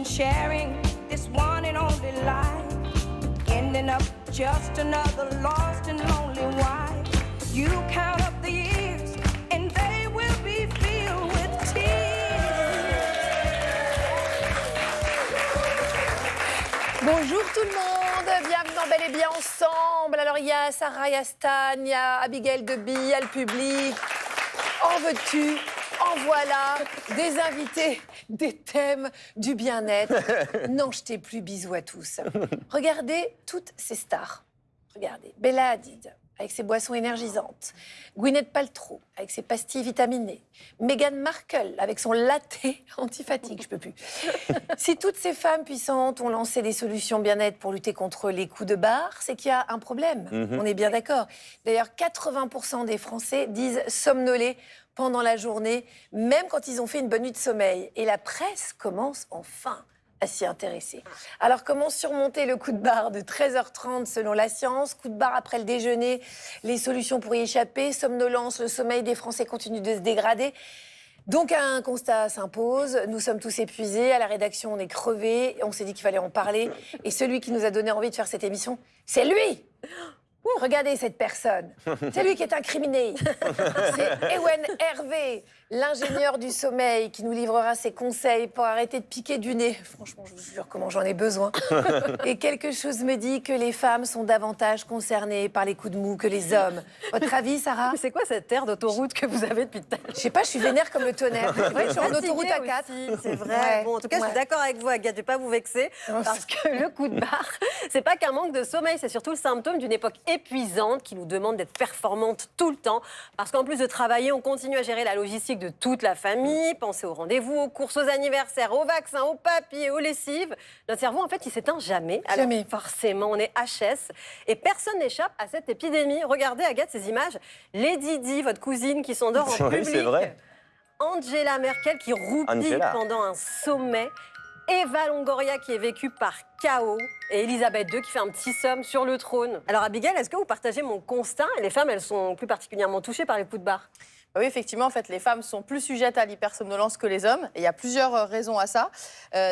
and sharing this one and only life, ending up just another lost and lonely wife. You count up the years and they will be filled with tears. Bonjour tout le monde, bienvenue dans Bel et Bien Ensemble. Alors il y a Sarah, il y a Stan, il y a Abigail Deby, il y a le public. En veux-tu, en voilà, des invités, des thèmes, du bien-être. N'en jetez plus, bisous à tous. Regardez toutes ces stars. Regardez, Bella Hadid, avec ses boissons énergisantes. Gwyneth Paltrow, avec ses pastilles vitaminées. Meghan Markle, avec son latte anti-fatigue, je peux plus. Si toutes ces femmes puissantes ont lancé des solutions bien-être pour lutter contre les coups de barre, c'est qu'il y a un problème. On est bien d'accord. D'ailleurs, 80% des Français disent somnoler pendant la journée, même quand ils ont fait une bonne nuit de sommeil. Et la presse commence enfin à s'y intéresser. Alors, comment surmonter le coup de barre de 13h30 selon la science? Coup de barre après le déjeuner, les solutions pour y échapper, somnolence, le sommeil des Français continue de se dégrader. Donc, un constat s'impose. Nous sommes tous épuisés. À la rédaction, on est crevés. On s'est dit qu'il fallait en parler. Et celui qui nous a donné envie de faire cette émission, c'est lui! Regardez cette personne. C'est lui qui est incriminé. C'est Ewen Hervé, l'ingénieur du sommeil, qui nous livrera ses conseils pour arrêter de piquer du nez. Franchement, je vous jure comment j'en ai besoin. Et quelque chose me dit que les femmes sont davantage concernées par les coups de mou que les hommes. Votre avis, Sarah? Mais c'est quoi cette aire d'autoroute que vous avez depuis tout à l'heure? Je sais pas, je suis vénère comme le tonnerre. Ouais, je suis en autoroute à 4. C'est vrai. Ouais. Bon, en tout cas, je suis d'accord avec vous, Agathe. Je vais pas vous vexer. Parce que le coup de barre, c'est pas qu'un manque de sommeil, c'est surtout le symptôme d'une époque épuisante qui nous demande d'être performante tout le temps. Parce qu'en plus de travailler, on continue à gérer la logistique de toute la famille, penser aux rendez-vous, aux courses, aux anniversaires, aux vaccins, aux papiers, aux lessives. Notre cerveau, en fait, il s'éteint jamais. Alors, Jamais. forcément, on est HS. Et personne n'échappe à cette épidémie. Regardez, Agathe, ces images. Lady Di, votre cousine, qui s'endort en Oui, public. c'est vrai. Angela Merkel qui roupille Angela. pendant un sommet. Eva Longoria qui est vécue par chaos. Et Elisabeth II qui fait un petit somme sur le trône. Alors Abigail, est-ce que vous partagez mon constat? Les femmes, elles sont plus particulièrement touchées par les coups de barre. Oui, effectivement, en fait, les femmes sont plus sujettes à l'hypersomnolence que les hommes. Et il y a plusieurs raisons à ça.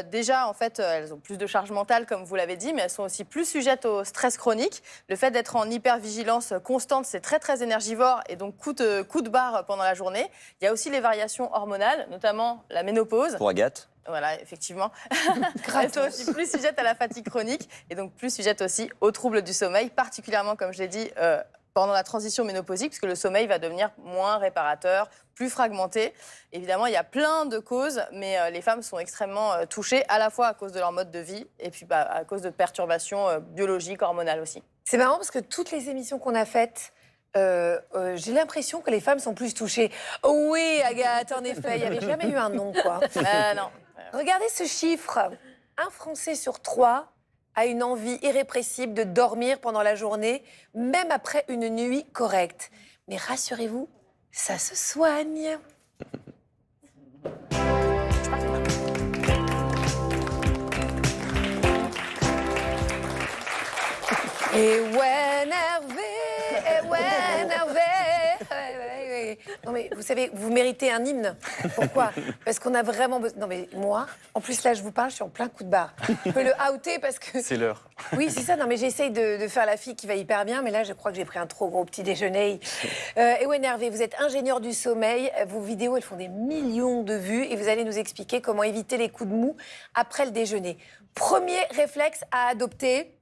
Déjà, en fait, elles ont plus de charge mentale, comme vous l'avez dit, mais elles sont aussi plus sujettes au stress chronique. Le fait d'être en hypervigilance constante, c'est très, très énergivore et donc coup de barre pendant la journée. Il y a aussi les variations hormonales, notamment la ménopause. Pour Agathe. Voilà, effectivement. Elles sont aussi plus sujettes à la fatigue chronique et donc plus sujettes aussi aux troubles du sommeil, particulièrement, comme je l'ai dit, pendant la transition ménopausique, puisque le sommeil va devenir moins réparateur, plus fragmenté. Évidemment, il y a plein de causes, mais les femmes sont extrêmement touchées, à la fois à cause de leur mode de vie et puis à cause de perturbations biologiques, hormonales aussi. C'est marrant parce que toutes les émissions qu'on a faites, j'ai l'impression que les femmes sont plus touchées. Oh oui, Agathe, en effet, il n'y avait jamais eu un nom, quoi. Non. Regardez ce chiffre. Un Français sur 3 a une envie irrépressible de dormir pendant la journée, même après une nuit correcte. Mais rassurez-vous, ça se soigne. Et Ewen Hervé, Ewen Hervé. Non mais vous savez, vous méritez un hymne. Pourquoi? Parce qu'on a vraiment besoin. Non mais moi, en plus là je vous parle, je suis en plein coup de barre. Je peux le outer parce que. C'est l'heure. Oui, c'est ça. Non mais j'essaye de faire la fille qui va hyper bien, mais là je crois que j'ai pris un trop gros petit déjeuner. Ewen Hervé, vous êtes ingénieur du sommeil. Vos vidéos, elles font des millions de vues et vous allez nous expliquer comment éviter les coups de mou après le déjeuner. Premier réflexe à adopter,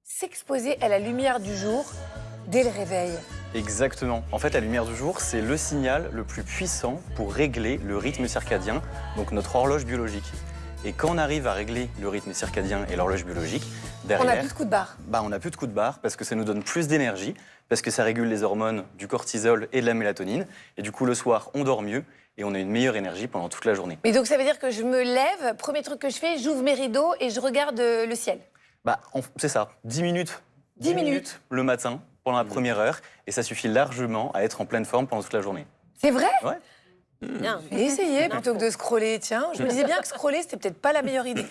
s'exposer à la lumière du jour dès le réveil. Exactement. En fait, la lumière du jour, c'est le signal le plus puissant pour régler le rythme circadien, donc notre horloge biologique. Et quand on arrive à régler le rythme circadien et l'horloge biologique, derrière, On n'a plus de coup de barre. on n'a plus de coup de barre parce que ça nous donne plus d'énergie, parce que ça régule les hormones du cortisol et de la mélatonine. Et du coup, le soir, on dort mieux et on a une meilleure énergie pendant toute la journée. Mais donc ça veut dire que je me lève, premier truc que je fais, j'ouvre mes rideaux et je regarde le ciel. C'est ça, 10 minutes. 10 minutes le matin, pendant la première heure, et ça suffit largement à être en pleine forme pendant toute la journée. C'est vrai? Ouais. Bien. J'ai essayé plutôt que de scroller, tiens. Je me disais bien que scroller, c'était peut-être pas la meilleure idée.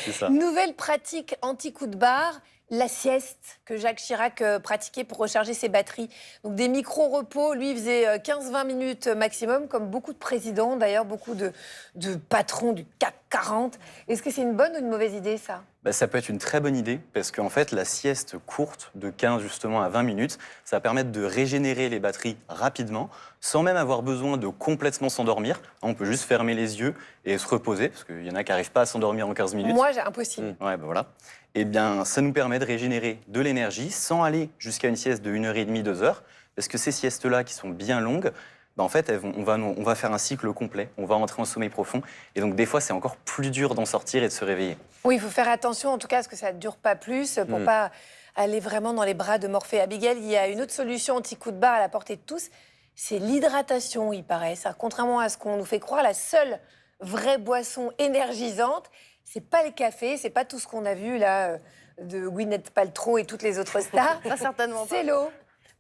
C'est ça. Nouvelle pratique anti-coup de barre, la sieste que Jacques Chirac pratiquait pour recharger ses batteries. Donc des micro-repos, lui il faisait 15-20 minutes maximum, comme beaucoup de présidents, d'ailleurs beaucoup de patrons du CAC 40. Est-ce que c'est une bonne ou une mauvaise idée, ça ? Ça peut être une très bonne idée parce qu'en fait, la sieste courte de 15 justement à 20 minutes, ça va permettre de régénérer les batteries rapidement sans même avoir besoin de complètement s'endormir. On peut juste fermer les yeux et se reposer parce qu'il y en a qui n'arrivent pas à s'endormir en 15 minutes. Moi, j'ai impossible. Ouais, voilà. Eh bien, ça nous permet de régénérer de l'énergie sans aller jusqu'à une sieste de 1h30, 2 heures parce que ces siestes-là qui sont bien longues, en fait, on va faire un cycle complet, on va rentrer en sommeil profond. Et donc, des fois, c'est encore plus dur d'en sortir et de se réveiller. Oui, il faut faire attention, en tout cas, à ce que ça ne dure pas plus, pour pas aller vraiment dans les bras de Morphée. Abigail, il y a une autre solution anti-coup de barre à la portée de tous, c'est l'hydratation, il paraît. Contrairement à ce qu'on nous fait croire, la seule vraie boisson énergisante, c'est pas le café, c'est pas tout ce qu'on a vu, là, de Gwyneth Paltrow et toutes les autres stars. Pas certainement pas. C'est l'eau.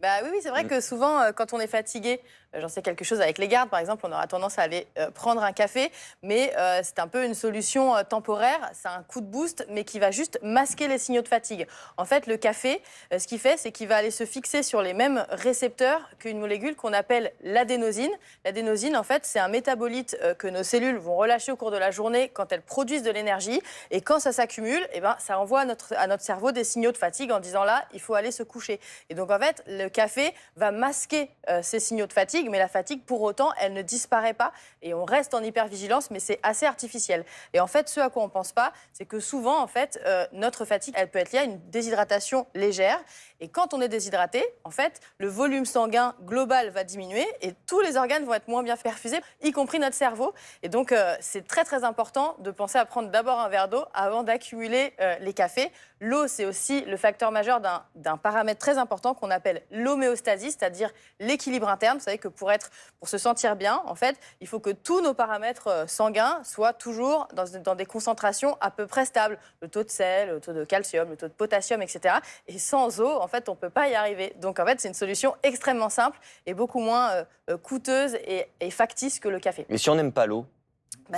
Oui, c'est vrai que souvent, quand on est fatigué, j'en sais quelque chose avec les gardes, par exemple, on aura tendance à aller prendre un café, mais c'est un peu une solution temporaire, c'est un coup de boost, mais qui va juste masquer les signaux de fatigue. En fait, le café, ce qu'il fait, c'est qu'il va aller se fixer sur les mêmes récepteurs qu'une molécule qu'on appelle l'adénosine. L'adénosine, en fait, c'est un métabolite que nos cellules vont relâcher au cours de la journée quand elles produisent de l'énergie, et quand ça s'accumule, ça envoie à notre cerveau des signaux de fatigue en disant là, il faut aller se coucher. Et donc, en fait, le café va masquer ces signaux de fatigue, mais la fatigue, pour autant, elle ne disparaît pas et on reste en hypervigilance, mais c'est assez artificiel. Et en fait, ce à quoi on ne pense pas, c'est que souvent, en fait, notre fatigue, elle peut être liée à une déshydratation légère. Et quand on est déshydraté, en fait, le volume sanguin global va diminuer et tous les organes vont être moins bien perfusés, y compris notre cerveau. Et donc, c'est très, très important de penser à prendre d'abord un verre d'eau avant d'accumuler les cafés. L'eau, c'est aussi le facteur majeur d'un paramètre très important qu'on appelle l'homéostasie, c'est-à-dire l'équilibre interne. Vous savez que pour se sentir bien, en fait, il faut que tous nos paramètres sanguins soient toujours dans des concentrations à peu près stables. Le taux de sel, le taux de calcium, le taux de potassium, etc. Et sans eau, en fait, on ne peut pas y arriver. Donc, en fait, c'est une solution extrêmement simple et beaucoup moins coûteuse et factice que le café. Et si on n'aime pas l'eau ?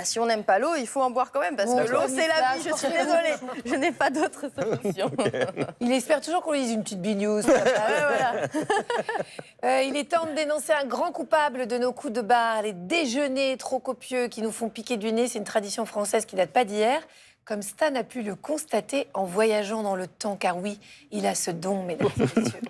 Si on n'aime pas l'eau, il faut en boire quand même, parce que l'eau, c'est la vie, je suis désolée. Je n'ai pas d'autre solution. Il espère toujours qu'on lui dise une petite bignouse. Il est temps de dénoncer un grand coupable de nos coups de barre, les déjeuners trop copieux qui nous font piquer du nez. C'est une tradition française qui date pas d'hier, comme Stan a pu le constater en voyageant dans le temps, car oui, il a ce don, mesdames et messieurs.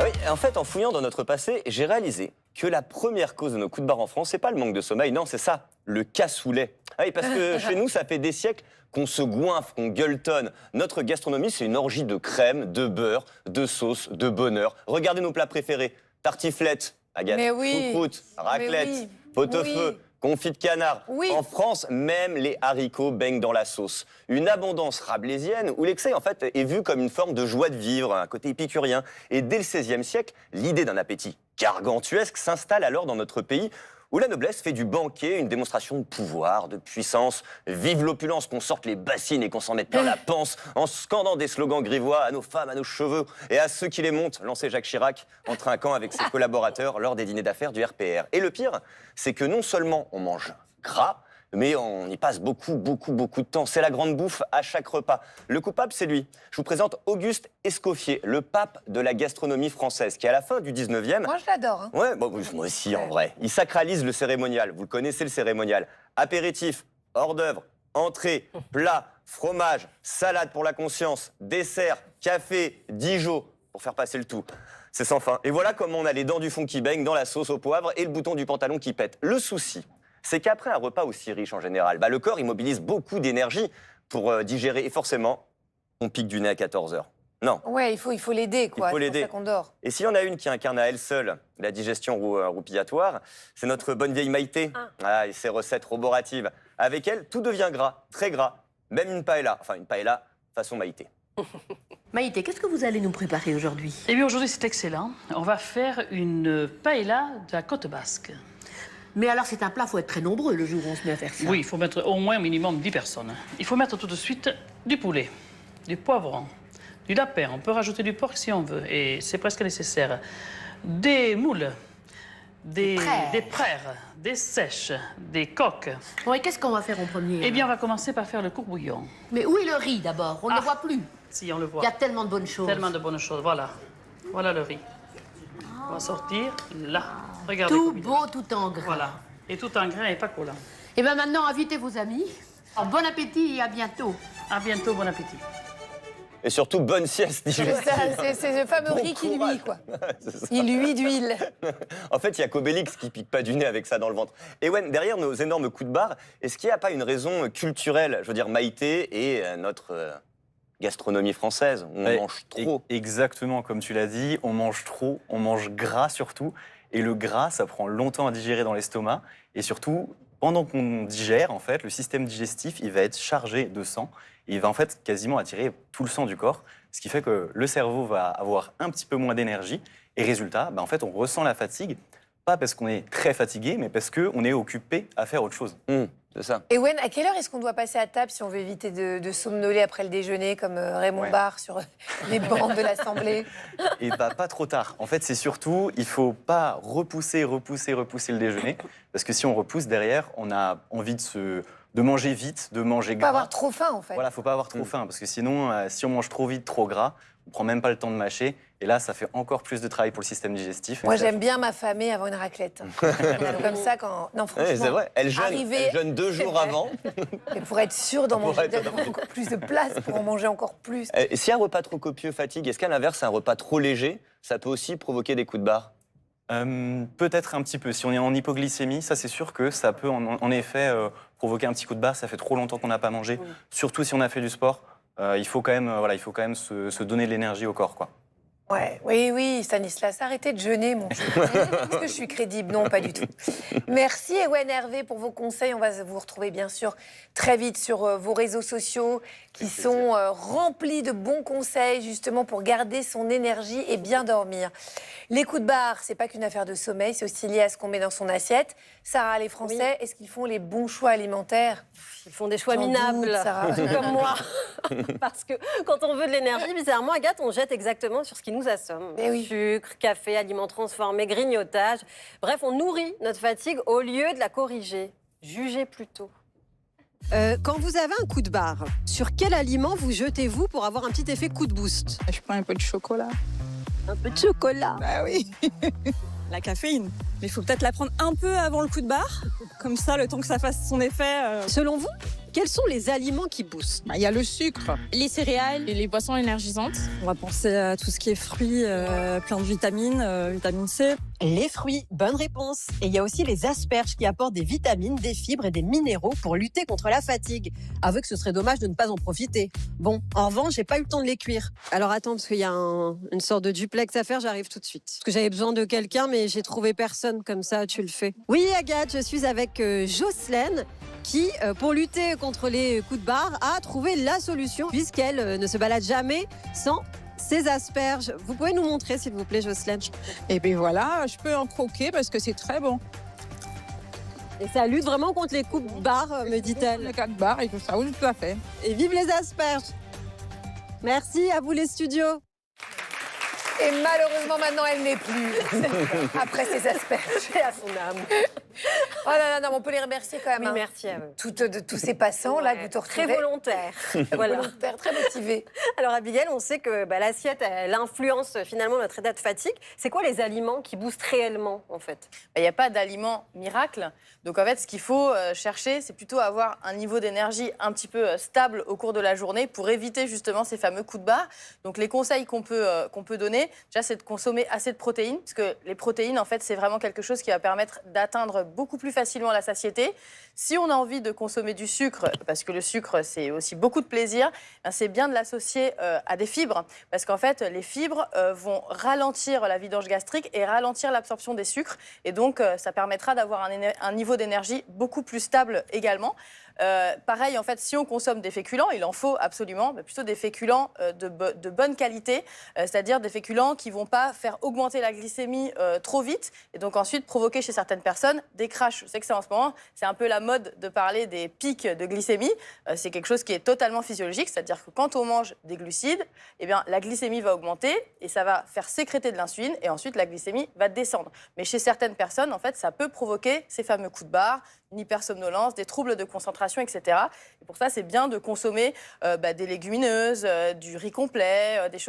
Oui, en fait, en fouillant dans notre passé, j'ai réalisé que la première cause de nos coups de barre en France, c'est pas le manque de sommeil, non, c'est ça, le cassoulet. Ah oui, parce que chez nous, ça fait des siècles qu'on se goinfre, qu'on gueuletonne. Notre gastronomie, c'est une orgie de crème, de beurre, de sauce, de bonheur. Regardez nos plats préférés. Tartiflette, Agathe, choucroute, raclette, pot-au-feu, confit de canard. Oui. En France, même les haricots baignent dans la sauce. Une abondance rabelaisienne où l'excès, en fait, est vu comme une forme de joie de vivre, un côté épicurien. Et dès le XVIe siècle, l'idée d'un appétit gargantuesque s'installe alors dans notre pays, où la noblesse fait du banquet une démonstration de pouvoir, de puissance. Vive l'opulence, qu'on sorte les bassines et qu'on s'en mette plein la panse, en scandant des slogans grivois à nos femmes, à nos cheveux et à ceux qui les montent, lançait Jacques Chirac en trinquant avec ses collaborateurs lors des dîners d'affaires du RPR. Et le pire, c'est que non seulement on mange gras, mais on y passe beaucoup de temps. C'est la grande bouffe à chaque repas. Le coupable, c'est lui. Je vous présente Auguste Escoffier, le pape de la gastronomie française, qui à la fin du 19e... Moi, je l'adore. Ouais, bon, moi aussi, en vrai. Il sacralise le cérémonial. Vous le connaissez, le cérémonial. Apéritif, hors d'œuvre, entrée, plat, fromage, salade pour la conscience, dessert, café, Dijon, pour faire passer le tout. C'est sans fin. Et voilà comment on a les dents du fond qui baignent dans la sauce au poivre et le bouton du pantalon qui pète. Le souci, c'est qu'après un repas aussi riche en général, le corps il mobilise beaucoup d'énergie pour digérer. Et forcément, on pique du nez à 14h. Non. Ouais, il faut l'aider, quoi. Il faut l'aider. C'est pour ça qu'on dort. Et s'il y en a une qui incarne à elle seule la digestion roupillatoire, c'est notre bonne vieille Maïté. Et ses recettes roboratives. Avec elle, tout devient gras, très gras. Même une paella. Enfin, une paella façon Maïté. Maïté, qu'est-ce que vous allez nous préparer aujourd'hui? Eh bien, aujourd'hui, c'est excellent. On va faire une paella de la côte basque. Mais alors, c'est un plat, il faut être très nombreux le jour où on se met à faire ça. Oui, il faut mettre au moins un minimum 10 personnes. Il faut mettre tout de suite du poulet, du poivron, du lapin. On peut rajouter du porc si on veut, et c'est presque nécessaire. Des moules, des praires, des sèches, des coques. Bon, et qu'est-ce qu'on va faire en premier? Eh bien, on va commencer par faire le courbouillon. Mais où est le riz d'abord? On ne le voit plus. Si, on le voit. Il y a tellement de bonnes choses. Tellement de bonnes choses. Voilà. Voilà le riz. On va sortir là. Regardez. Tout comme il est. beau, tout en gras. Voilà. Et tout en grain et pas collant. Et bien maintenant, invitez vos amis. Alors, bon appétit et à bientôt. À bientôt, bon appétit. Et surtout, bonne sieste C'est digestive. ça, c'est le fameux Bon riz qui courage. luit, quoi. C'est ça. Il luit d'huile. En fait, il y a qu'Obélix qui pique pas du nez avec ça dans le ventre. Et ouais, derrière nos énormes coups de barre, est-ce qu'il n'y a pas une raison culturelle? Je veux dire, Maïté et notre gastronomie française. On Ouais, mange trop. Exactement, comme tu l'as dit, on mange trop, on mange gras surtout. Et le gras, ça prend longtemps à digérer dans l'estomac. Et surtout, pendant qu'on digère, en fait, le système digestif, il va être chargé de sang. Et il va en fait quasiment attirer tout le sang du corps. Ce qui fait que le cerveau va avoir un petit peu moins d'énergie. Et résultat, en fait, on ressent la fatigue. Pas parce qu'on est très fatigué, mais parce qu'on est occupé à faire autre chose. C'est ça. Et Wen, à quelle heure est-ce qu'on doit passer à table si on veut éviter de somnoler après le déjeuner, comme Raymond Ouais. Barre sur les bancs de l'Assemblée? Et pas trop tard. En fait, c'est surtout, il faut pas repousser le déjeuner. Parce que si on repousse derrière, on a envie de manger vite, de manger Pas gras. avoir trop faim, en fait. Voilà, faut pas avoir trop faim. Parce que sinon, si on mange trop vite, trop gras, on prend même pas le temps de mâcher. Et là, ça fait encore plus de travail pour le système digestif. Moi, j'aime bien m'affamer avant une raclette. Comme ça, quand... Non, franchement, Ouais, c'est vrai. Elle arriver- jeûne 2 jours vrai. avant. mais pour être sûr d'en Pour manger, être- d'avoir encore plus de place pour en manger encore plus. Et si un repas trop copieux fatigue, est-ce qu'à l'inverse, un repas trop léger, ça peut aussi provoquer des coups de barre? Peut-être un petit peu. Si on est en hypoglycémie, ça c'est sûr que ça peut en effet provoquer un petit coup de barre. Ça fait trop longtemps qu'on n'a pas mangé. Surtout si on a fait du sport. Il faut quand même se donner de l'énergie au corps, quoi. Ouais, oui, Stanislas, arrêtez de jeûner, mon chou. Est-ce que je suis crédible? Non, pas du tout. Merci, Ewen Hervé, pour vos conseils. On va vous retrouver, bien sûr, très vite sur vos réseaux sociaux qui sont remplis de bons conseils, justement, pour garder son énergie et bien dormir. Les coups de barre, c'est pas qu'une affaire de sommeil, c'est aussi lié à ce qu'on met dans son assiette. Sarah, les Français, est-ce qu'ils font les bons choix alimentaires? Ils font des choix J'en minables, doute, Sarah. comme moi. Parce que quand on veut de l'énergie, bizarrement, Agathe, on jette exactement sur ce qui nous assomme. Eh oui. Sucre, café, aliments transformés, grignotage. Bref, on nourrit notre fatigue au lieu de la corriger. Jugez plutôt. Quand vous avez un coup de barre, sur quel aliment vous jetez-vous pour avoir un petit effet coup de boost? Je prends un peu de chocolat. Un peu de chocolat. Bah oui. La caféine. Mais il faut peut-être la prendre un peu avant le coup de barre. Comme ça, le temps que ça fasse son effet. Selon vous, quels sont les aliments qui boostent? Il y a le sucre, les céréales et les boissons énergisantes. On va penser à tout ce qui est fruits, plein de vitamines, vitamine C. Les fruits, bonne réponse. Et il y a aussi les asperges qui apportent des vitamines, des fibres et des minéraux pour lutter contre la fatigue. Avouez que ce serait dommage de ne pas en profiter. Bon, en revanche, j'ai pas eu le temps de les cuire. Alors attends, parce qu'il y a une sorte de duplex à faire, j'arrive tout de suite. Parce que j'avais besoin de quelqu'un, mais j'ai trouvé personne, comme ça tu le fais. Oui, Agathe, je suis avec Jocelyne, qui, pour lutter contre les coups de barre, a trouvé la solution, puisqu'elle ne se balade jamais sans ces asperges. Vous pouvez nous montrer, s'il vous plaît, Jocelyne? Et bien voilà, je peux en croquer parce que c'est très bon. Et ça lutte vraiment contre les coups de barre, me dit-elle. Les 4 barres et tout ça, oui, tout à fait. Et vive les asperges! Merci à vous les studios. Et malheureusement, maintenant, elle n'est plus. Après ces asperges. Et à son âme. Oh là là, non, on peut les remercier quand même. Oui, hein. merci à eux. De tous ces passants, là, que vous te Très retrouvez. volontaire. Voilà. Volontaires, très motivés. Alors Abigail, on sait que l'assiette, elle influence finalement notre état de fatigue. C'est quoi les aliments qui boostent réellement en fait? Il n'y a pas d'aliment miracle. Donc en fait, ce qu'il faut chercher, c'est plutôt avoir un niveau d'énergie un petit peu stable au cours de la journée pour éviter justement ces fameux coups de barre. Donc les conseils qu'on peut donner, déjà, c'est de consommer assez de protéines, parce que les protéines, en fait, c'est vraiment quelque chose qui va permettre d'atteindre beaucoup plus facilement la satiété. Si on a envie de consommer du sucre, parce que le sucre, c'est aussi beaucoup de plaisir, c'est bien de l'associer à des fibres, parce qu'en fait, les fibres vont ralentir la vidange gastrique et ralentir l'absorption des sucres, et donc ça permettra d'avoir un niveau d'énergie beaucoup plus stable également. Pareil, en fait, si on consomme des féculents, il en faut absolument, mais plutôt des féculents de bonne qualité, c'est-à-dire des féculents qui ne vont pas faire augmenter la glycémie trop vite et donc ensuite provoquer chez certaines personnes des crashs. Je sais que c'est en ce moment, c'est un peu la mode de parler des pics de glycémie. C'est quelque chose qui est totalement physiologique, c'est-à-dire que quand on mange des glucides, eh bien, la glycémie va augmenter et ça va faire sécréter de l'insuline et ensuite la glycémie va descendre. Mais chez certaines personnes, en fait, ça peut provoquer ces fameux coups de barre, une hypersomnolence, des troubles de concentration, etc. Et pour ça, c'est bien de consommer des légumineuses, du riz complet, des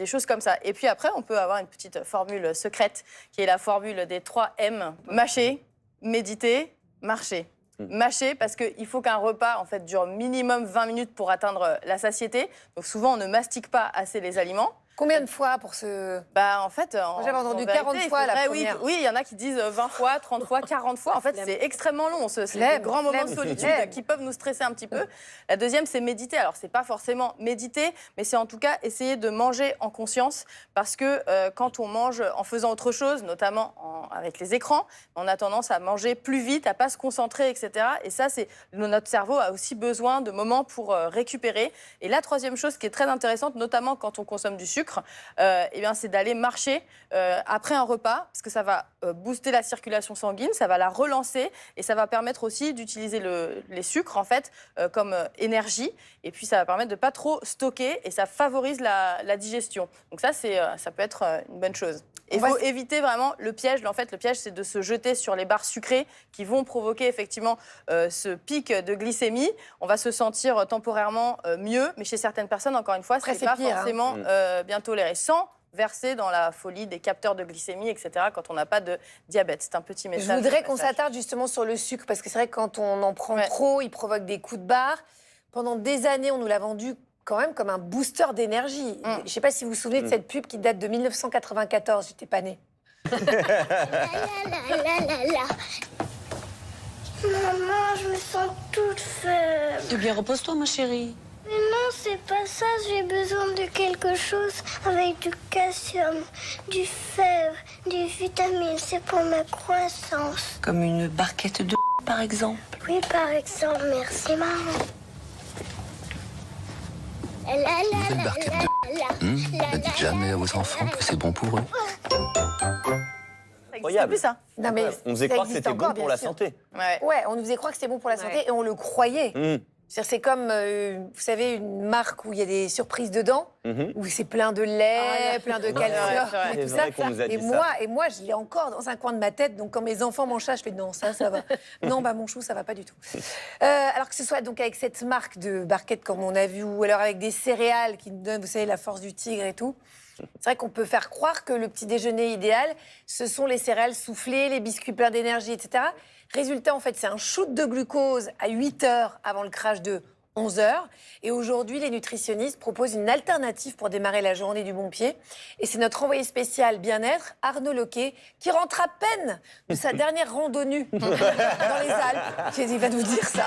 choses comme ça. Et puis après, on peut avoir une petite formule secrète qui est la formule des 3 M. Mâcher, méditer, marcher. Mâcher parce qu'il faut qu'un repas en fait, dure minimum 20 minutes pour atteindre la satiété. Donc souvent, on ne mastique pas assez les aliments. Combien de fois pour ce... En fait, j'avais entendu 40 fois la première. Oui, il y en a qui disent 20 fois, 30 fois, 40 fois. En fait, c'est extrêmement long. C'est des grands moments de solitude qui peuvent nous stresser un petit peu. La deuxième, c'est méditer. Alors, c'est pas forcément méditer, mais c'est en tout cas essayer de manger en conscience parce que quand on mange en faisant autre chose, notamment avec les écrans, on a tendance à manger plus vite, à pas se concentrer, etc. Et ça, notre cerveau a aussi besoin de moments pour récupérer. Et la troisième chose qui est très intéressante, notamment quand on consomme du sucre, c'est d'aller marcher après un repas, parce que ça va booster la circulation sanguine, ça va la relancer et ça va permettre aussi d'utiliser les sucres en fait comme énergie. Et puis ça va permettre de pas trop stocker et ça favorise la digestion. Donc ça peut être une bonne chose. Il faut éviter vraiment le piège. En fait, le piège, c'est de se jeter sur les barres sucrées qui vont provoquer effectivement ce pic de glycémie. On va se sentir temporairement mieux, mais chez certaines personnes, encore une fois, c'est pas pire, forcément bien toléré. Sans verser dans la folie des capteurs de glycémie, etc., quand on n'a pas de diabète. C'est un petit message. Je voudrais qu'on s'attarde justement sur le sucre, parce que c'est vrai que quand on en prend trop, il provoque des coups de barre. Pendant des années, on nous l'a vendu quand même comme un booster d'énergie. Je ne sais pas si vous vous souvenez de cette pub qui date de 1994. J'étais pas née. Maman, je me sens toute faible. Eh bien, repose-toi, ma chérie. Mais non, c'est pas ça. J'ai besoin de quelque chose avec du calcium, du fer, des vitamines. C'est pour ma croissance. Comme une barquette de par exemple. Oui, par exemple. Merci, maman. Nouvelle barquette de... ne dites jamais à vos enfants que c'est bon pour eux. Incroyable. Ça. Non, mais on faisait croire que c'était bon pour la santé. Ouais, on nous faisait croire que c'était bon pour la santé et on le croyait. C'est comme, vous savez, une marque où il y a des surprises dedans, où c'est plein de lait, plein de calcium et tout ça. Et moi, je l'ai encore dans un coin de ma tête. Donc, quand mes enfants mangent ça, je fais non, ça va. Non, mon chou, ça va pas du tout. Alors que ce soit donc avec cette marque de barquette, comme on a vu, ou alors avec des céréales qui nous donnent, vous savez, la force du tigre et tout. C'est vrai qu'on peut faire croire que le petit déjeuner idéal, ce sont les céréales soufflées, les biscuits pleins d'énergie, etc. Résultat, en fait, c'est un shoot de glucose à 8 heures avant le crash de 11 heures. Et aujourd'hui, les nutritionnistes proposent une alternative pour démarrer la journée du bon pied. Et c'est notre envoyé spécial bien-être, Arnaud Loquet, qui rentre à peine de sa dernière randonnée dans les Alpes. Il va nous dire ça.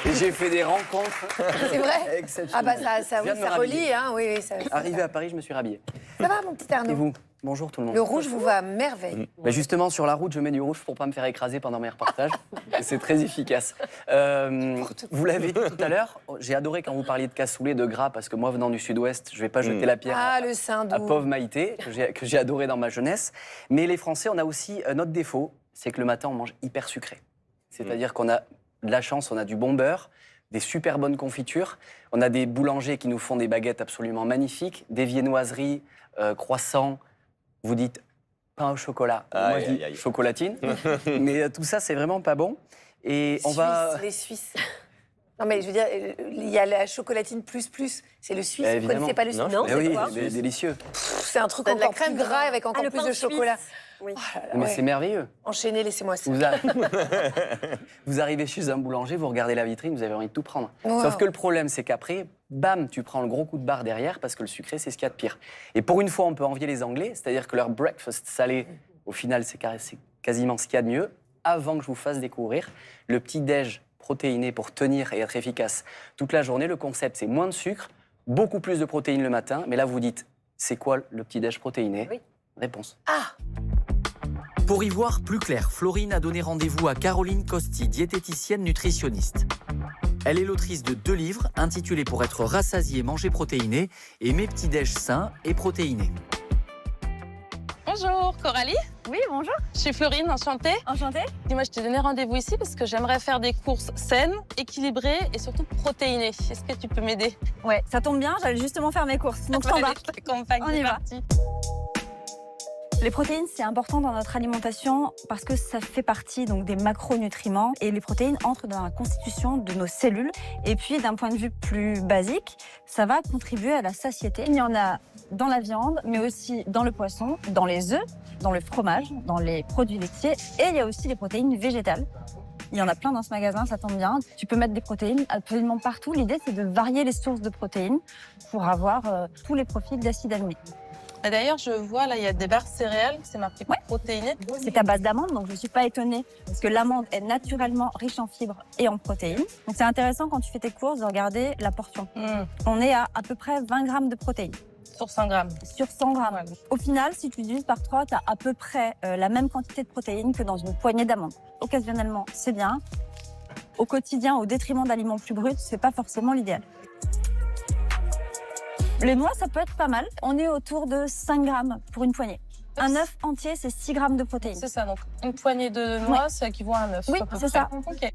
Et j'ai fait des rencontres. C'est vrai. Exceptionnelles. Ah bah ça relie, hein. Oui, ça. Arrivé à Paris, je me suis rhabillé. Ça va, mon petit Arnaud? Et vous? Bonjour tout le monde. Le rouge vous va à merveille. Justement, sur la route, je mets du rouge pour pas me faire écraser pendant mes reportages. C'est très efficace. Vous l'avez dit tout à l'heure, j'ai adoré quand vous parliez de cassoulet, de gras, parce que moi, venant du Sud-Ouest, je vais pas jeter la pierre à pauvre Maïté, que j'ai adoré dans ma jeunesse. Mais les Français, on a aussi notre défaut, c'est que le matin, on mange hyper sucré. C'est-à-dire qu'on a de la chance, on a du bon beurre, des super bonnes confitures, on a des boulangers qui nous font des baguettes absolument magnifiques, des viennoiseries, croissants. Vous dites pain au chocolat. Moi, je dis chocolatine. Mais tout ça, c'est vraiment pas bon. Et on va... Les Suisses. Non, mais je veux dire, il y a la chocolatine plus. C'est le Suisse. Vous ne connaissez pas le Suisse? Non, oui, c'est délicieux. C'est un truc encore plus gras avec encore plus de chocolat. Oui. Oh là là, mais c'est merveilleux. Enchaînez, laissez-moi ça. Vous arrivez chez un boulanger, vous regardez la vitrine, vous avez envie de tout prendre. Sauf que le problème, c'est qu'après, bam, tu prends le gros coup de barre derrière parce que le sucré, c'est ce qu'il y a de pire. Et pour une fois, on peut envier les Anglais, c'est-à-dire que leur breakfast salé, au final, c'est quasiment ce qu'il y a de mieux. Avant que je vous fasse découvrir le petit-déj protéiné pour tenir et être efficace toute la journée, le concept, c'est moins de sucre, beaucoup plus de protéines le matin. Mais là, vous dites, c'est quoi le petit-déj protéiné? Réponse. Pour y voir plus clair, Florine a donné rendez-vous à Caroline Costi, diététicienne nutritionniste. Elle est l'autrice de 2 livres intitulés Pour être rassasié, manger protéiné et Mes petits déj sains et protéinés. Bonjour, Coralie. Oui, bonjour. Je suis Florine, enchantée. Enchantée. Dis-moi, je t'ai donné rendez-vous ici parce que j'aimerais faire des courses saines, équilibrées et surtout protéinées. Est-ce que tu peux m'aider? Ouais, ça tombe bien, j'allais justement faire mes courses. Donc, je t'embarque. On y va. Les protéines, c'est important dans notre alimentation parce que ça fait partie donc, des macronutriments et les protéines entrent dans la constitution de nos cellules. Et puis, d'un point de vue plus basique, ça va contribuer à la satiété. Il y en a dans la viande, mais aussi dans le poisson, dans les œufs, dans le fromage, dans les produits laitiers. Et il y a aussi les protéines végétales. Il y en a plein dans ce magasin, ça tombe bien. Tu peux mettre des protéines absolument partout. L'idée, c'est de varier les sources de protéines pour avoir tous les profils d'acides aminés. Et d'ailleurs, je vois là, il y a des barres céréales, c'est marqué protéinées. C'est à base d'amande, donc je ne suis pas étonnée parce que l'amande est naturellement riche en fibres et en protéines. Donc c'est intéressant quand tu fais tes courses de regarder la portion. On est à peu près 20 grammes de protéines. Sur 100 grammes. Sur 100 grammes. Ouais. Au final, si tu divises par 3, tu as à peu près la même quantité de protéines que dans une poignée d'amandes. Occasionnellement, c'est bien. Au quotidien, au détriment d'aliments plus bruts, c'est pas forcément l'idéal. Les noix, ça peut être pas mal. On est autour de 5 grammes pour une poignée. Un œuf entier, c'est 6 grammes de protéines. C'est ça, donc une poignée de noix, ça équivaut à un œuf. Oui, c'est ça. Ok.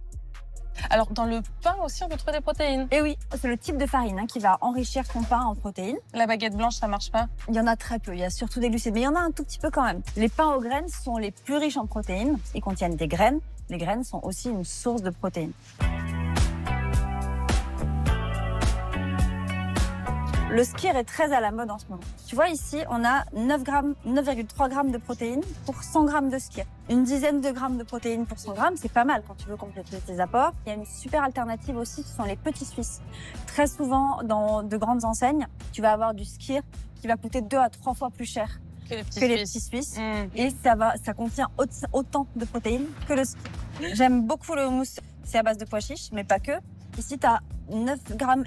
Alors, dans le pain aussi, on peut trouver des protéines. Et oui, c'est le type de farine qui va enrichir ton pain en protéines. La baguette blanche, ça marche pas? Il y en a très peu, il y a surtout des glucides, mais il y en a un tout petit peu quand même. Les pains aux graines sont les plus riches en protéines. Ils contiennent des graines. Les graines sont aussi une source de protéines. Le skyr est très à la mode en ce moment. Tu vois ici, on a 9,3 grammes de protéines pour 100 grammes de skyr. Une dizaine de grammes de protéines pour 100 grammes, c'est pas mal quand tu veux compléter tes apports. Il y a une super alternative aussi, ce sont les petits Suisses. Très souvent, dans de grandes enseignes, tu vas avoir du skyr qui va coûter 2 à 3 fois plus cher que les petits Suisses. Et ça contient autant de protéines que le skyr. J'aime beaucoup le houmous, c'est à base de pois chiches, mais pas que. Ici, tu as 9,5 grammes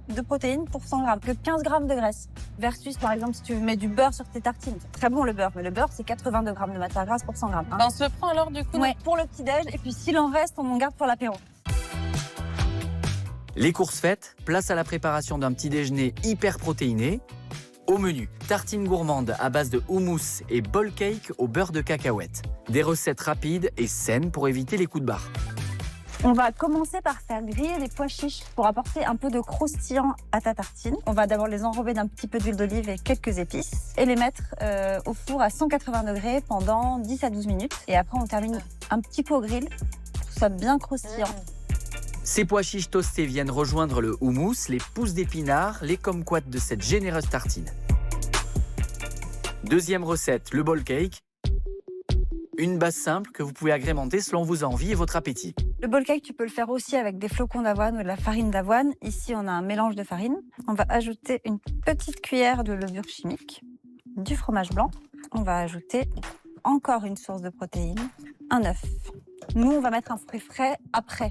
de protéines pour 100 grammes, que 15 grammes de graisse. Versus, par exemple, si tu mets du beurre sur tes tartines. C'est très bon le beurre, mais le beurre, c'est 82 grammes de matière grasse pour 100 grammes. On se le prend alors du coup? Ouais, pour le petit-déj, et puis s'il en reste, on en garde pour l'apéro. Les courses faites, place à la préparation d'un petit déjeuner hyper protéiné. Au menu, tartines gourmandes à base de houmous et bowl cake au beurre de cacahuète. Des recettes rapides et saines pour éviter les coups de barre. On va commencer par faire griller des pois chiches pour apporter un peu de croustillant à ta tartine. On va d'abord les enrober d'un petit peu d'huile d'olive et quelques épices et les mettre au four à 180 degrés pendant 10 à 12 minutes. Et après, on termine un petit peu au grill pour que ce soit bien croustillant. Ces pois chiches toastés viennent rejoindre le houmous, les pousses d'épinards, les kumquats de cette généreuse tartine. Deuxième recette, le bowl cake. Une base simple que vous pouvez agrémenter selon vos envies et votre appétit. Le bowl cake, tu peux le faire aussi avec des flocons d'avoine ou de la farine d'avoine. Ici, on a un mélange de farine. On va ajouter une petite cuillère de levure chimique, du fromage blanc. On va ajouter encore une source de protéines, un œuf. Nous, on va mettre un fruit frais après,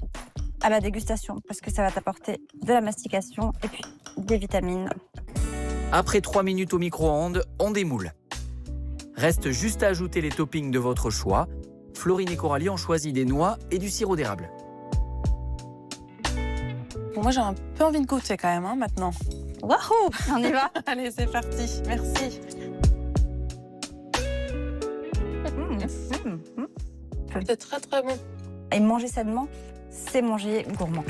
à la dégustation, parce que ça va t'apporter de la mastication et puis des vitamines. Après 3 minutes au micro-ondes, on démoule. Reste juste à ajouter les toppings de votre choix. Florine et Coralie ont choisi des noix et du sirop d'érable. Bon, moi, j'ai un peu envie de goûter quand même, maintenant. Wahou! On y va? Allez, c'est parti. Merci. C'est très, très bon. Et manger sainement, c'est manger gourmand.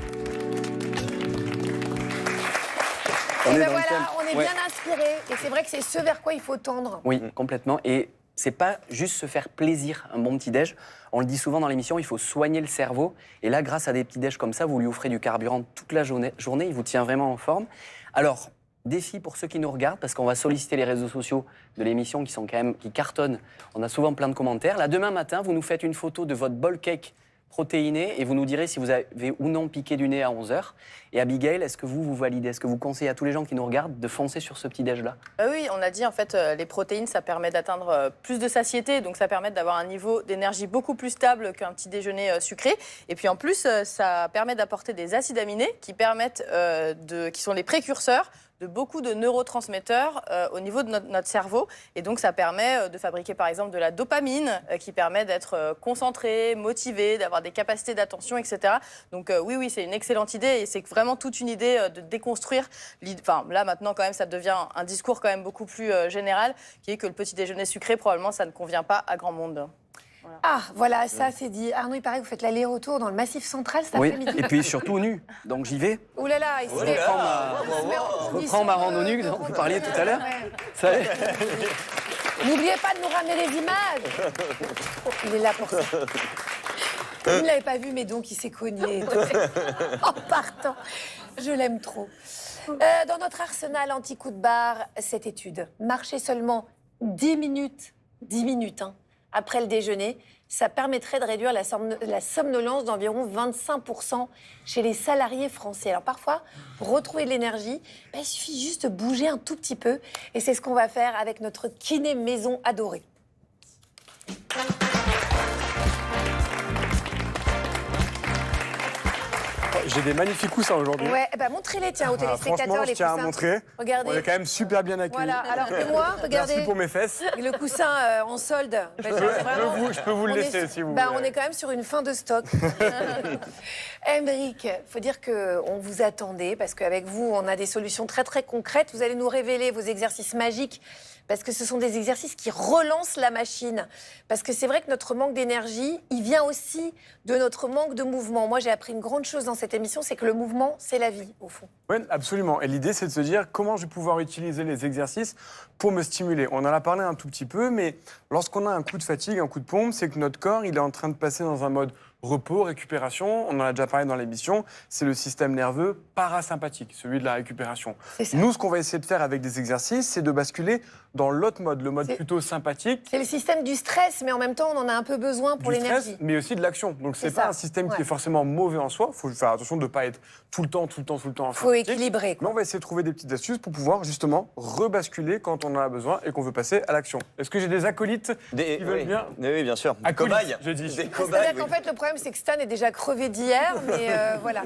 Et ben voilà, on est bien inspiré. Et c'est vrai que c'est ce vers quoi il faut tendre. Oui, complètement. Et c'est pas juste se faire plaisir, un bon petit-déj. On le dit souvent dans l'émission, il faut soigner le cerveau. Et là, grâce à des petits-déj comme ça, vous lui offrez du carburant toute la journée. Il vous tient vraiment en forme. Alors, défi pour ceux qui nous regardent, parce qu'on va solliciter les réseaux sociaux de l'émission qui cartonnent. On a souvent plein de commentaires. Là, demain matin, vous nous faites une photo de votre bowl cake protéiné et vous nous direz si vous avez ou non piqué du nez à 11h. Et Abigail, est-ce que vous validez? Est-ce que vous conseillez à tous les gens qui nous regardent de foncer sur ce petit déj-là? Oui, on a dit en fait les protéines, ça permet d'atteindre plus de satiété, donc ça permet d'avoir un niveau d'énergie beaucoup plus stable qu'un petit déjeuner sucré. Et puis en plus, ça permet d'apporter des acides aminés qui permettent qui sont les précurseurs de beaucoup de neurotransmetteurs au niveau de notre cerveau. Et donc, ça permet de fabriquer, par exemple, de la dopamine qui permet d'être concentré, motivé, d'avoir des capacités d'attention, etc. Donc, oui, c'est une excellente idée et c'est vraiment toute une idée de déconstruire. Enfin, là, maintenant, quand même, ça devient un discours quand même beaucoup plus général, qui est que le petit déjeuner sucré, probablement, ça ne convient pas à grand monde. Voilà. Ah, voilà, ça c'est dit. Arnaud, il paraît que vous faites l'aller-retour dans le Massif central cet après-midi. Et puis surtout nu, donc j'y vais. Ouh là là, ici. Je reprends ma rando nu dont vous parliez tout à l'heure. N'oubliez pas de nous ramener des images. Il est là pour ça. Vous ne l'avez pas vu, mais donc il s'est cogné en partant. Je l'aime trop. Dans notre arsenal anti-coup de barre, cette étude, marcher seulement 10 minutes, après le déjeuner, ça permettrait de réduire la somnolence d'environ 25% chez les salariés français. Alors parfois, pour retrouver de l'énergie, il suffit juste de bouger un tout petit peu. Et c'est ce qu'on va faire avec notre kiné maison adorée. J'ai des magnifiques coussins aujourd'hui. Ouais, montrez-les, tiens, aux téléspectateurs, franchement, les je tiens coussins. à montrer. Regardez. On est quand même super bien accueillis. Voilà, alors que moi, regardez. Merci pour mes fesses. Le coussin en solde. Je peux vous le laisser si vous voulez. On est quand même sur une fin de stock. Aymeric, il faut dire qu'on vous attendait parce qu'avec vous, on a des solutions très très concrètes. Vous allez nous révéler vos exercices magiques parce que ce sont des exercices qui relancent la machine. Parce que c'est vrai que notre manque d'énergie, il vient aussi de notre manque de mouvement. Moi, j'ai appris une grande chose dans cette émission, c'est que le mouvement, c'est la vie, au fond. Oui, absolument. Et l'idée, c'est de se dire comment je vais pouvoir utiliser les exercices pour me stimuler. On en a parlé un tout petit peu, mais lorsqu'on a un coup de fatigue, un coup de pompe, c'est que notre corps, il est en train de passer dans un mode repos, récupération. On en a déjà parlé dans l'émission. C'est le système nerveux parasympathique, celui de la récupération. Nous, ce qu'on va essayer de faire avec des exercices, c'est de basculer dans l'autre mode, le mode plutôt sympathique. C'est le système du stress, mais en même temps, on en a un peu besoin pour l'énergie. Mais aussi de l'action. Donc, c'est pas un système qui est forcément mauvais en soi. Il faut faire attention de ne pas être tout le temps. Il faut équilibrer. Mais on va essayer de trouver des petites astuces pour pouvoir justement rebasculer quand on en a besoin et qu'on veut passer à l'action. Est-ce que j'ai des acolytes qui veulent bien? Oui, bien sûr. Cobayes, j'ai dit. C'est-à-dire qu'en fait, le problème, c'est que Stan est déjà crevé d'hier, mais voilà.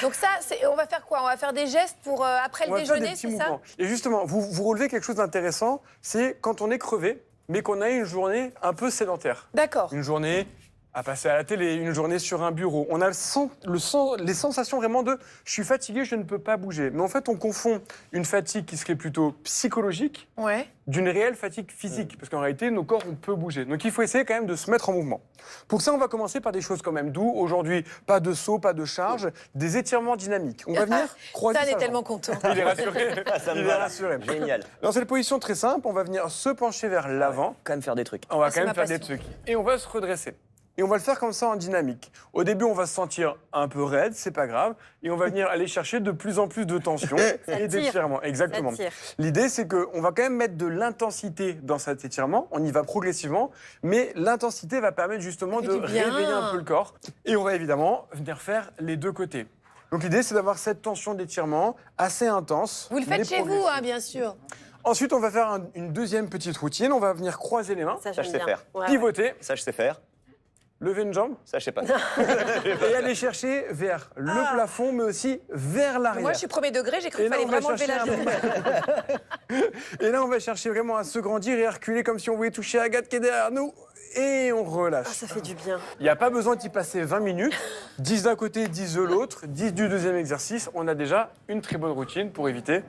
Donc ça, on va faire quoi? On va faire des gestes pour après le déjeuner, c'est ça? Et justement, vous relevez quelque chose d'intéressant, c'est quand on est crevé, mais qu'on a une journée un peu sédentaire. D'accord. Une journée à passer à la télé, une journée sur un bureau. On a les sensations vraiment de « je suis fatigué, je ne peux pas bouger ». Mais en fait, on confond une fatigue qui serait plutôt psychologique d'une réelle fatigue physique. Parce qu'en réalité, nos corps, on peut bouger. Donc il faut essayer quand même de se mettre en mouvement. Pour ça, on va commencer par des choses quand même douces. Aujourd'hui, pas de saut, pas de charge, des étirements dynamiques. On va venir croiser Stan est tellement content. Il est rassuré. Il est rassuré. Génial. Dans cette position très simple, on va venir se pencher vers l'avant. Quand même faire des trucs. On va quand même faire des trucs. Et on va se redresser. Et on va le faire comme ça en dynamique. Au début, on va se sentir un peu raide, c'est pas grave. Et on va venir aller chercher de plus en plus de tension et d'étirement. Exactement. L'idée, c'est qu'on va quand même mettre de l'intensité dans cet étirement. On y va progressivement. Mais l'intensité va permettre justement de réveiller un peu le corps. Et on va évidemment venir faire les deux côtés. Donc l'idée, c'est d'avoir cette tension d'étirement assez intense. Vous le faites chez vous, hein, bien sûr. Ensuite, on va faire une deuxième petite routine. On va venir croiser les mains. Ça, je sais faire. Pivoter. Ça, je sais faire. Lever une jambe. Ça, je sais pas. Et aller chercher vers le plafond, mais aussi vers l'arrière. Moi, je suis premier degré, j'ai cru qu'il fallait vraiment lever la jambe. Et là, on va chercher vraiment à se grandir et à reculer comme si on voulait toucher Agathe qui est derrière nous. Et on relâche. Ah, ça fait du bien. Il n'y a pas besoin d'y passer 20 minutes. 10 d'un côté, 10 de l'autre, 10 du deuxième exercice. On a déjà une très bonne routine pour éviter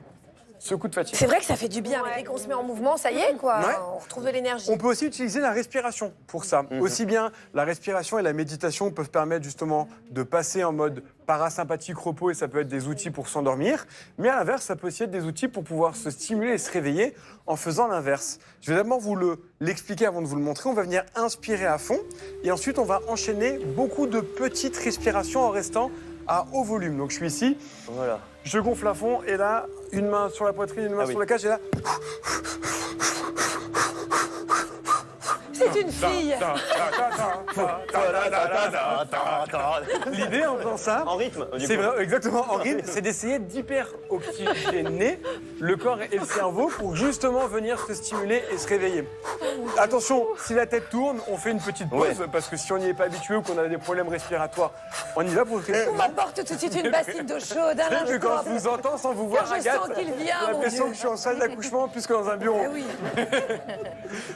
ce coup de fatigue. C'est vrai que ça fait du bien. Dès qu'on se met en mouvement, ça y est, quoi. On retrouve de l'énergie. On peut aussi utiliser la respiration pour ça. Aussi bien la respiration et la méditation peuvent permettre justement de passer en mode parasympathique repos et ça peut être des outils pour s'endormir. Mais à l'inverse, ça peut aussi être des outils pour pouvoir se stimuler et se réveiller en faisant l'inverse. Je vais d'abord vous l'expliquer avant de vous le montrer. On va venir inspirer à fond et ensuite on va enchaîner beaucoup de petites respirations en restant à haut volume. Donc je suis ici, voilà. Je gonfle à fond et là, une main sur la poitrine, une main sur la cage et là... C'est une fille. L'idée en faisant ça, En rythme, du c'est coup. exactement en rythme, c'est d'essayer d'hyper-oxygéner le corps et le cerveau pour justement venir se stimuler et se réveiller. Attention, si la tête tourne, on fait une petite pause parce que si on n'y est pas habitué ou qu'on a des problèmes respiratoires, on y va pour le On m'apporte tout de suite une bassine d'eau chaude. Et puis quand je vous entends sans vous voir, Car je Agathe, sens qu'il vient, j'ai mon l'impression Dieu. que je suis en salle d'accouchement plus que dans un bureau. Eh oui,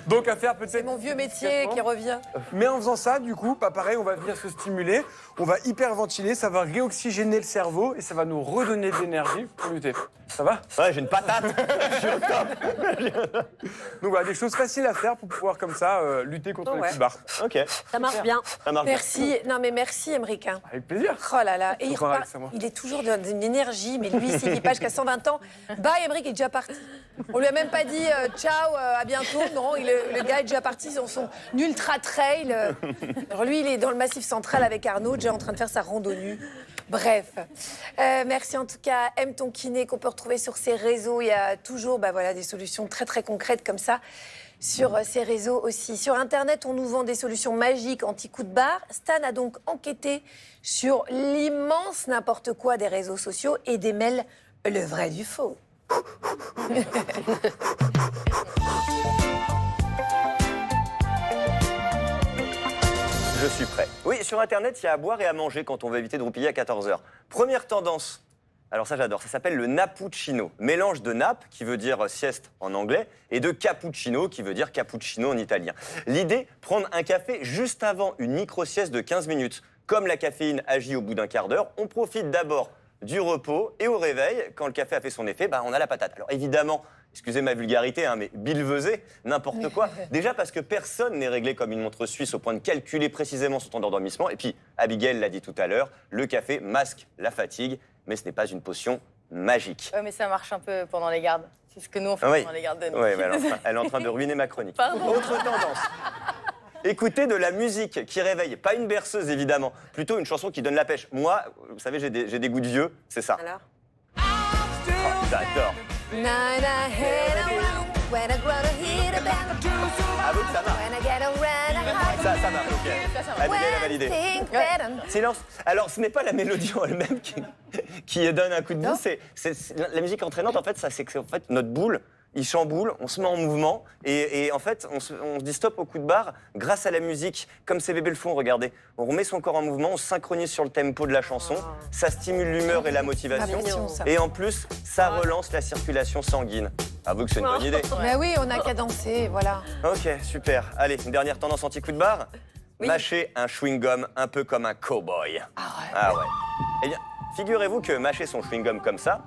Donc à faire peut-être. c'est mon vieux métier qui revient. Mais en faisant ça, du coup, pas pareil, on va venir se stimuler, on va hyperventiler, ça va réoxygéner le cerveau et ça va nous redonner de l'énergie pour lutter. Ça va? Ouais, j'ai une patate. Je suis au top. Donc voilà, des choses faciles à faire pour pouvoir comme ça lutter contre les coups de barre. Ok. Ça marche bien. Ça marche bien. Merci. Non, mais merci, Émeric. hein. Avec plaisir. Oh là là. Et il, Encore repart- avec ça, moi. il est toujours d'une énergie, mais lui, s'il vit pas jusqu'à 120 ans, bye, Émeric est déjà parti. On lui a même pas dit ciao, à bientôt. Non, le gars est déjà parti dans son ultra trail. Alors lui, il est dans le Massif Central avec Arnaud, déjà en train de faire sa randonnée. Bref, merci en tout cas. Aime ton kiné qu'on peut retrouver sur ses réseaux. Il y a toujours des solutions très très concrètes comme ça sur ces réseaux aussi. Sur Internet, on nous vend des solutions magiques anti-coup de barre. Stan a donc enquêté sur l'immense n'importe quoi des réseaux sociaux et démêle le vrai du faux. Je suis prêt. Oui, sur Internet, il y a à boire et à manger quand on veut éviter de roupiller à 14h. Première tendance, alors ça j'adore, ça s'appelle le nappuccino. Mélange de nappe, qui veut dire sieste en anglais, et de cappuccino, qui veut dire cappuccino en italien. L'idée, prendre un café juste avant une micro-sieste de 15 minutes. Comme la caféine agit au bout d'un quart d'heure, on profite d'abord du repos et au réveil, quand le café a fait son effet, on a la patate. Alors évidemment, excusez ma vulgarité, mais billevesé, n'importe quoi. Déjà parce que personne n'est réglé comme une montre suisse au point de calculer précisément son temps d'endormissement. Et puis, Abigail l'a dit tout à l'heure, le café masque la fatigue, mais ce n'est pas une potion magique. Ouais, mais ça marche un peu pendant les gardes. C'est ce que nous on fait Oui. pendant les gardes de nuit. Oui, mais elle est en train de ruiner ma chronique. Pardon. Autre tendance. Écouter de la musique qui réveille, pas une berceuse évidemment, plutôt une chanson qui donne la pêche. Moi, vous savez, j'ai des goûts de vieux, c'est ça. Alors J'adore. Ah oui, ça marche. Ça marche, ok. Abigail a validé. Silence. Alors, ce n'est pas la mélodie en elle-même qui donne un coup de bout, c'est la musique entraînante, en fait, c'est que en fait, notre boule, il chamboule, on se met en mouvement et en fait, on se dit stop au coup de barre grâce à la musique, comme ces bébés le font, regardez. On remet son corps en mouvement, on se synchronise sur le tempo de la chanson, ça stimule l'humeur et la motivation. Et en plus, ça relance la circulation sanguine. Avoue que c'est une bonne idée. Mais oui, on n'a qu'à danser, voilà. Ok, super. Allez, une dernière tendance anti-coup de barre. Mâcher un chewing-gum un peu comme un cow-boy. Ah ouais. Eh bien, figurez-vous que mâcher son chewing-gum comme ça,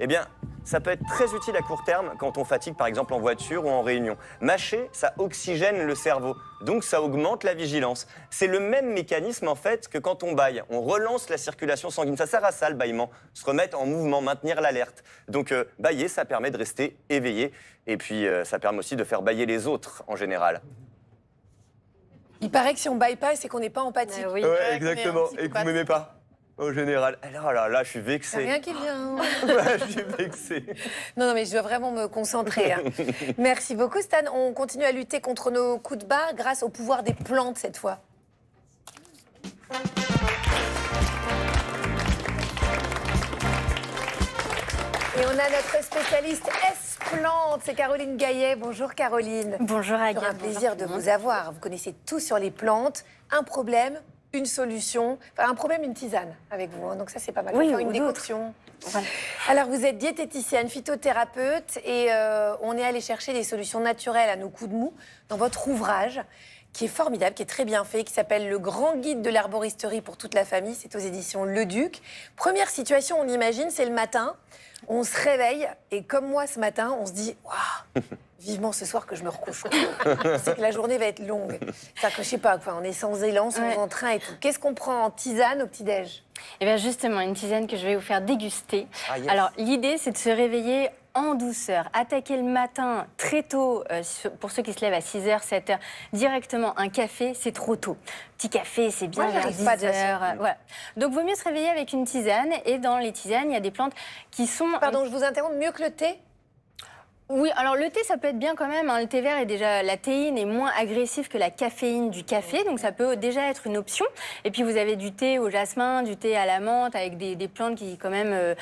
eh bien, ça peut être très utile à court terme quand on fatigue, par exemple en voiture ou en réunion. Mâcher, ça oxygène le cerveau, donc ça augmente la vigilance. C'est le même mécanisme en fait que quand on bâille. On relance la circulation sanguine. Ça sert à ça le bâillement, se remettre en mouvement, maintenir l'alerte. Donc bâiller, ça permet de rester éveillé et puis ça permet aussi de faire bâiller les autres en général. Il paraît que si on baille pas, c'est qu'on n'est pas empathique. Ouais, exactement, et que vous m'aimez pas. Au général. Alors là, je suis vexé. C'est rien qui vient. Je suis vexé. Non, mais je dois vraiment me concentrer. Merci beaucoup, Stan. On continue à lutter contre nos coups de barre grâce au pouvoir des plantes cette fois. Et on a notre spécialiste S-Plantes, c'est Caroline Gaillet. Bonjour Caroline. Bonjour Agathe. C'est un plaisir de vous avoir. Vous connaissez tout sur les plantes. Un problème, une solution. Enfin, un problème, une tisane avec vous. Donc ça, c'est pas mal. Oui, Enfin, une décoction. Voilà. Alors, vous êtes diététicienne, phytothérapeute et on est allé chercher des solutions naturelles à nos coups de mou dans votre ouvrage qui est formidable, qui est très bien fait, qui s'appelle « Le grand guide de l'herboristerie pour toute la famille ». C'est aux éditions Le Duc. Première situation, on imagine, c'est le matin. On se réveille et comme moi ce matin, on se dit « Waouh, vivement ce soir que je me recouche. » On sait que la journée va être longue. C'est-à-dire que je sais pas, on est sans élan, sans entrain et tout. Qu'est-ce qu'on prend en tisane au petit-déj? Eh bien justement, une tisane que je vais vous faire déguster. Ah, yes. Alors l'idée, c'est de se réveiller en douceur, attaquer le matin très tôt, pour ceux qui se lèvent à 6h, 7h, directement un café, c'est trop tôt. Petit café, c'est bien vers 10h. Voilà. Donc, vaut mieux se réveiller avec une tisane. Et dans les tisanes, il y a des plantes qui sont... Pardon, je vous interromps, mieux que le thé? Oui, alors le thé, ça peut être bien quand même. Hein. Le thé vert est déjà, la théine est moins agressive que la caféine du café, donc ça peut déjà être une option. Et puis vous avez du thé au jasmin, du thé à la menthe, avec des plantes qui quand même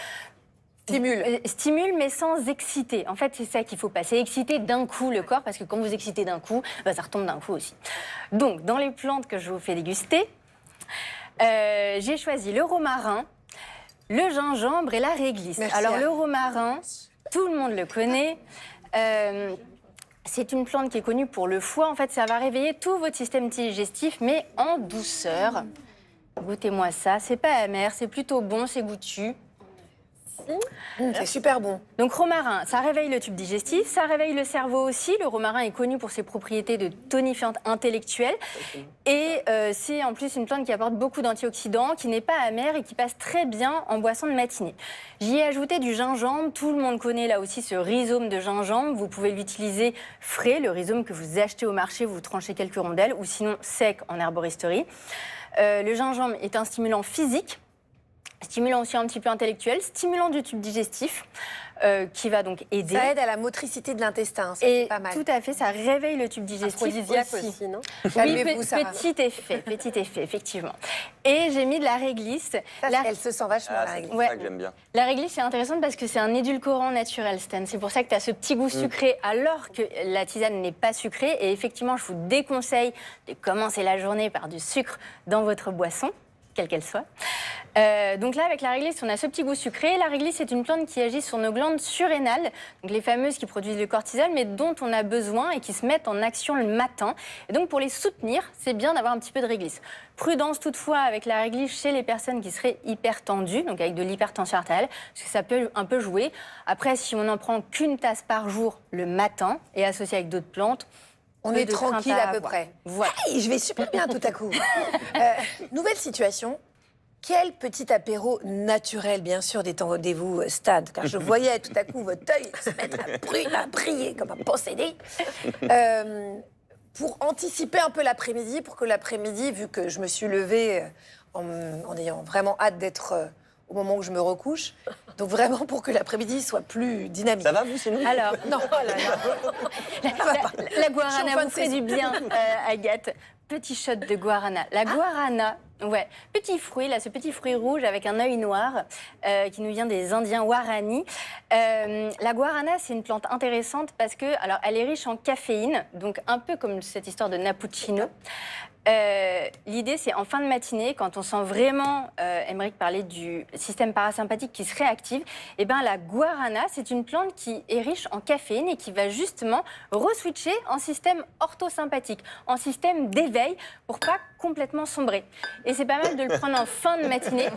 stimulent, mais sans exciter. En fait, c'est ça qu'il faut pas. C'est exciter d'un coup le corps, parce que quand vous excitez d'un coup, ça retombe d'un coup aussi. Donc, dans les plantes que je vous fais déguster, j'ai choisi le romarin, le gingembre et la réglisse. Merci. Alors, le romarin, tout le monde le connaît. C'est une plante qui est connue pour le foie. En fait, ça va réveiller tout votre système digestif, mais en douceur. Goûtez-moi ça. C'est pas amer, c'est plutôt bon, c'est goûtu. C'est super bon. Donc romarin, ça réveille le tube digestif, ça réveille le cerveau aussi. Le romarin est connu pour ses propriétés de tonifiante intellectuelle. Et c'est en plus une plante qui apporte beaucoup d'antioxydants, qui n'est pas amère et qui passe très bien en boisson de matinée. J'y ai ajouté du gingembre. Tout le monde connaît là aussi ce rhizome de gingembre. Vous pouvez l'utiliser frais, le rhizome que vous achetez au marché, vous tranchez quelques rondelles, ou sinon sec en herboristerie. Le gingembre est un stimulant physique, stimulant aussi un petit peu intellectuel, stimulant du tube digestif, qui va donc aider. Ça aide à la motricité de l'intestin, c'est pas mal. Tout à fait, ça réveille le tube digestif Aphrodisiaque aussi, non? Oui, petit effet, effectivement. Et j'ai mis de la réglisse. Elle se sent vachement, la réglisse. Ouais. Ça que j'aime bien. La réglisse, c'est intéressante parce que c'est un édulcorant naturel, Stan. C'est pour ça que tu as ce petit goût sucré, alors que la tisane n'est pas sucrée. Et effectivement, je vous déconseille de commencer la journée par du sucre dans votre boisson, quelle qu'elle soit. Donc là, avec la réglisse, on a ce petit goût sucré. La réglisse, c'est une plante qui agit sur nos glandes surrénales, donc les fameuses qui produisent le cortisol, mais dont on a besoin et qui se mettent en action le matin. Et donc, pour les soutenir, c'est bien d'avoir un petit peu de réglisse. Prudence toutefois avec la réglisse chez les personnes qui seraient hypertendues, donc avec de l'hypertension artérielle, parce que ça peut un peu jouer. Après, si on n'en prend qu'une tasse par jour le matin et associé avec d'autres plantes, on est tranquille à peu près. Voilà. Hey, je vais super bien tout à coup. Nouvelle situation. Quel petit apéro naturel, bien sûr, des temps rendez-vous stade, car je voyais tout à coup votre œil se mettre à briller comme un possédé. Pour anticiper un peu l'après-midi, pour que l'après-midi, vu que je me suis levée en ayant vraiment hâte d'être au moment où je me recouche, donc vraiment pour que l'après-midi soit plus dynamique. Ça va, vous, c'est nous? Alors, non, la guarana vous fait du bien, Agathe. Petit shot de guarana. La guarana, ouais, petit fruit, là, ce petit fruit rouge avec un œil noir qui nous vient des Indiens Warani. La guarana, c'est une plante intéressante parce que, alors, elle est riche en caféine, donc un peu comme cette histoire de Napuccino. L'idée, c'est en fin de matinée, quand on sent vraiment, Aymeric parlait du système parasympathique qui se réactive, et ben la guarana, c'est une plante qui est riche en caféine et qui va justement re-switcher en système orthosympathique, en système d'éveil, pour pas complètement sombrer. Et c'est pas mal de le prendre en fin de matinée.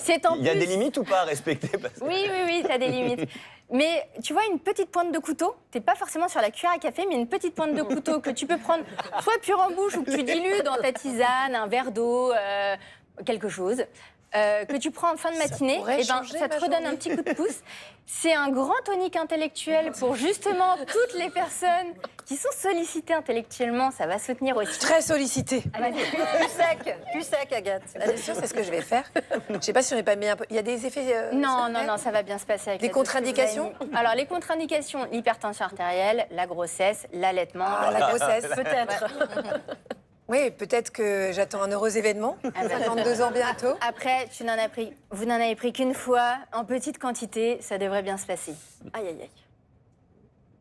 Il y a des limites ou pas à respecter? Oui, ça a des limites. Mais tu vois, une petite pointe de couteau, t'es pas forcément sur la cuillère à café, mais une petite pointe de couteau que tu peux prendre soit pure en bouche ou que tu dilues dans ta tisane, un verre d'eau, quelque chose, que tu prends en fin de matinée, et ben, ça te redonne un petit coup de pouce. C'est un grand tonique intellectuel pour justement toutes les personnes qui sont sollicitées intellectuellement. Ça va soutenir aussi. Très sollicitée. Plus sec, Agathe. Bien sûr, c'est ce que je vais faire. Je sais pas si on n'est pas mis un peu. Il y a des effets. Non, ça va bien se passer avec des contre-indications. Alors, les contre-indications, l'hypertension artérielle, la grossesse, l'allaitement. La grossesse, peut-être. Oui, peut-être que j'attends un heureux événement. 52 ans bientôt. Après, vous n'en avez pris qu'une fois, en petite quantité, ça devrait bien se passer. Aïe, aïe, aïe.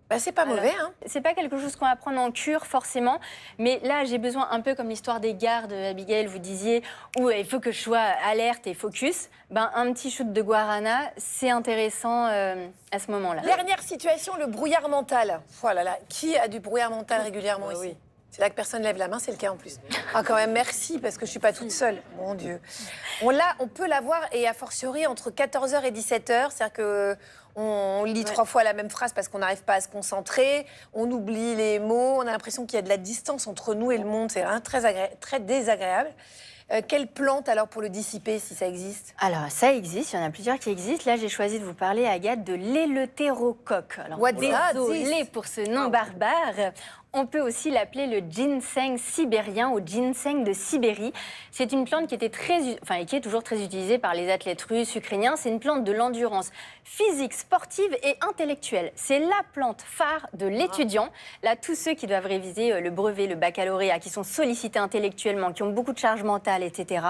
Bah, c'est pas mauvais, hein. C'est pas quelque chose qu'on va prendre en cure, forcément. Mais là, j'ai besoin, un peu comme l'histoire des gardes, Abigail, vous disiez, où il faut que je sois alerte et focus. Ben, un petit shoot de guarana, c'est intéressant à ce moment-là. Dernière situation, le brouillard mental. Voilà, là. Qui a du brouillard mental régulièrement ici? Oui. C'est là que personne lève la main, c'est le cas en plus. Ah, quand même, merci, parce que je suis pas toute seule. Mon Dieu. On peut l'avoir, et a fortiori, entre 14h et 17h. C'est-à-dire que on lit 3 fois la même phrase parce qu'on n'arrive pas à se concentrer. On oublie les mots. On a l'impression qu'il y a de la distance entre nous et le monde. C'est très désagréable. Quelle plante, alors, pour le dissiper, si ça existe? Alors, ça existe, il y en a plusieurs qui existent. Là, j'ai choisi de vous parler, Agathe, de l'éleutérocoque. Alors, désolée pour ce nom barbare. On peut aussi l'appeler le ginseng sibérien ou ginseng de Sibérie. C'est une plante qui qui est toujours très utilisée par les athlètes russes, ukrainiens. C'est une plante de l'endurance physique, sportive et intellectuelle. C'est la plante phare de l'étudiant. Là, tous ceux qui doivent réviser le brevet, le baccalauréat, qui sont sollicités intellectuellement, qui ont beaucoup de charge mentale, etc.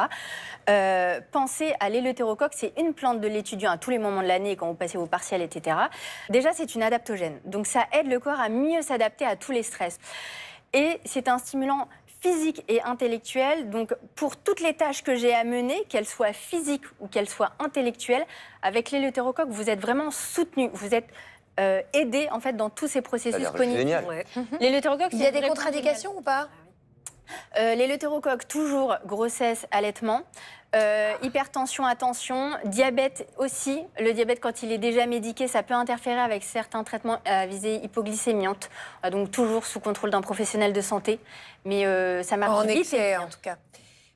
Pensez à l'éleutérocoque. C'est une plante de l'étudiant à tous les moments de l'année, quand vous passez vos partiels, etc. Déjà, c'est une adaptogène. Donc, ça aide le corps à mieux s'adapter à tous les stress. Et c'est un stimulant physique et intellectuel. Donc, pour toutes les tâches que j'ai à mener, qu'elles soient physiques ou qu'elles soient intellectuelles, avec l'éleutérocoque, vous êtes vraiment soutenu. Vous êtes aidé, en fait, dans tous ces processus cognitifs. Génial. L'éleutérocoque, Il y a des contre-indications ou pas? L'éleutérocoque, toujours grossesse, allaitement. Hypertension, attention. Diabète aussi. Le diabète, quand il est déjà médiqué, ça peut interférer avec certains traitements à visée hypoglycémiante. Donc toujours sous contrôle d'un professionnel de santé. Mais ça marche En vite. excès, en tout cas.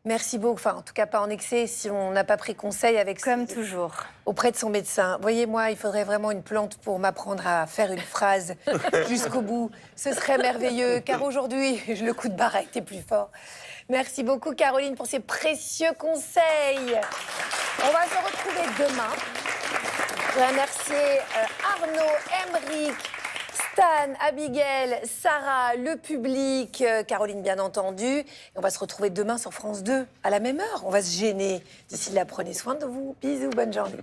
Merci beaucoup. Enfin, en tout cas, pas en excès si on n'a pas pris conseil avec... Comme toujours. Auprès de son médecin. Voyez-moi, il faudrait vraiment une plante pour m'apprendre à faire une phrase jusqu'au bout. Ce serait merveilleux, car aujourd'hui, le coup de barre a été plus fort. Merci beaucoup, Caroline, pour ces précieux conseils. On va se retrouver demain. Je voudrais remercier Arnaud, Emeric, Stan, Abigail, Sarah, le public, Caroline bien entendu. Et on va se retrouver demain sur France 2 à la même heure. On va se gêner. D'ici là, prenez soin de vous. Bisous, bonne journée.